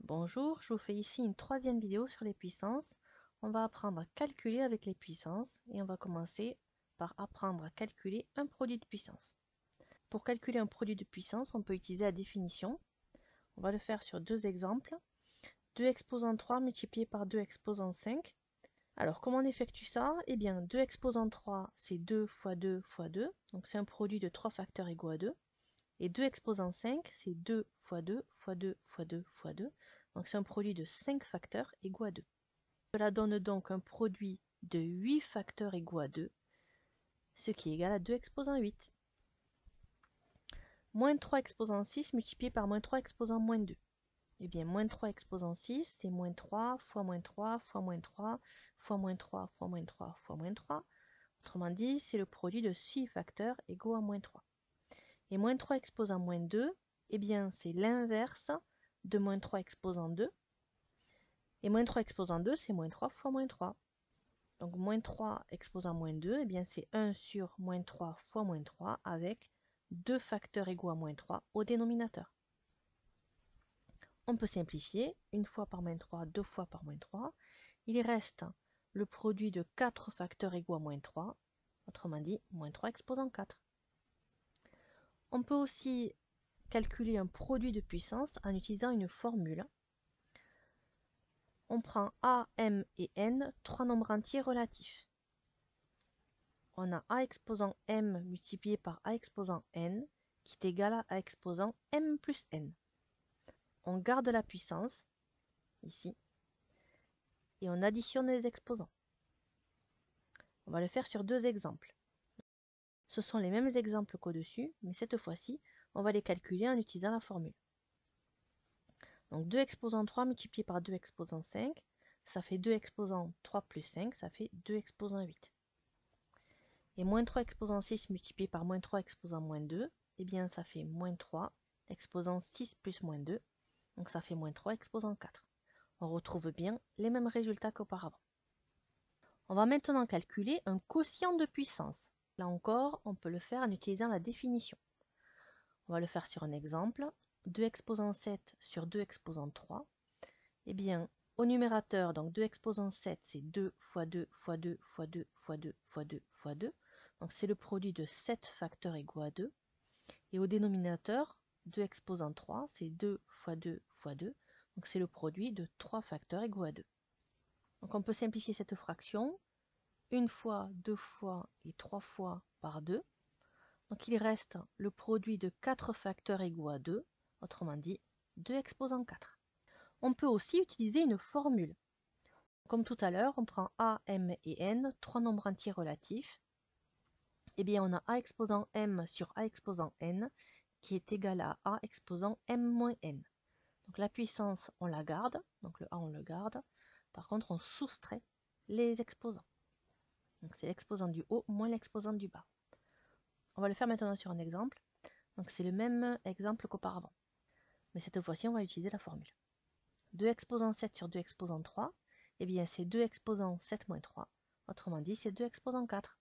Bonjour, je vous fais ici une troisième vidéo sur les puissances. On va apprendre à calculer avec les puissances et on va commencer par apprendre à calculer un produit de puissance. Pour calculer un produit de puissance, on peut utiliser la définition. On va le faire sur deux exemples. 2 exposant 3 multiplié par 2 exposant 5. Alors, comment on effectue ça? Eh bien, 2 exposant 3, c'est 2 fois 2 fois 2. Donc, c'est un produit de 3 facteurs égaux à 2. Et 2 exposant 5, c'est 2 fois 2 fois 2 fois 2 fois 2. Donc c'est un produit de 5 facteurs égaux à 2. Cela donne donc un produit de 8 facteurs égaux à 2, ce qui est égal à 2 exposant 8. Moins 3 exposant 6 multiplié par moins 3 exposant moins 2. Eh bien, moins 3 exposant 6, c'est moins 3 fois moins 3 fois moins 3 fois moins 3 fois moins 3 fois moins 3. Autrement dit, c'est le produit de 6 facteurs égaux à moins 3. Et moins 3 exposant moins 2, eh bien, c'est l'inverse de moins 3 exposant 2. Et moins 3 exposant 2, c'est moins 3 fois moins 3. Donc moins 3 exposant moins 2, eh bien c'est 1 sur moins 3 fois moins 3 avec 2 facteurs égaux à moins 3 au dénominateur. On peut simplifier, une fois par moins 3, deux fois par moins 3. Il reste le produit de 4 facteurs égaux à moins 3, autrement dit moins 3 exposant 4. On peut aussi calculer un produit de puissance en utilisant une formule. On prend A, M et N, trois nombres entiers relatifs. On a A exposant M multiplié par A exposant N qui est égal à A exposant M plus N. On garde la puissance, ici, et on additionne les exposants. On va le faire sur deux exemples. Ce sont les mêmes exemples qu'au-dessus, mais cette fois-ci, on va les calculer en utilisant la formule. Donc 2 exposant 3 multiplié par 2 exposant 5, ça fait 2 exposant 3 plus 5, ça fait 2 exposant 8. Et moins 3 exposant 6 multiplié par moins 3 exposant moins 2, eh bien ça fait moins 3 exposant 6 plus moins 2, donc ça fait moins 3 exposant 4. On retrouve bien les mêmes résultats qu'auparavant. On va maintenant calculer un quotient de puissance. Là encore, on peut le faire en utilisant la définition. On va le faire sur un exemple. 2 exposant 7 sur 2 exposant 3. Eh bien, au numérateur, donc 2 exposant 7, c'est 2 fois 2 fois 2 fois 2 fois 2 fois 2 fois 2. Donc c'est le produit de 7 facteurs égaux à 2. Et au dénominateur, 2 exposant 3, c'est 2 fois 2 fois 2. Donc c'est le produit de 3 facteurs égaux à 2. Donc on peut simplifier cette fraction. Une fois, deux fois et trois fois par 2. Donc il reste le produit de 4 facteurs égaux à 2, autrement dit 2 exposant 4. On peut aussi utiliser une formule. Comme tout à l'heure, on prend A, M et N, trois nombres entiers relatifs. Eh bien, on a A exposant M sur A exposant N qui est égal à A exposant M moins N. Donc la puissance, on la garde, donc le A, on le garde. Par contre, on soustrait les exposants. Donc c'est l'exposant du haut moins l'exposant du bas. On va le faire maintenant sur un exemple. Donc c'est le même exemple qu'auparavant. Mais cette fois-ci, on va utiliser la formule. 2 exposant 7 sur 2 exposant 3, eh bien c'est 2 exposant 7 moins 3. Autrement dit, c'est 2 exposant 4.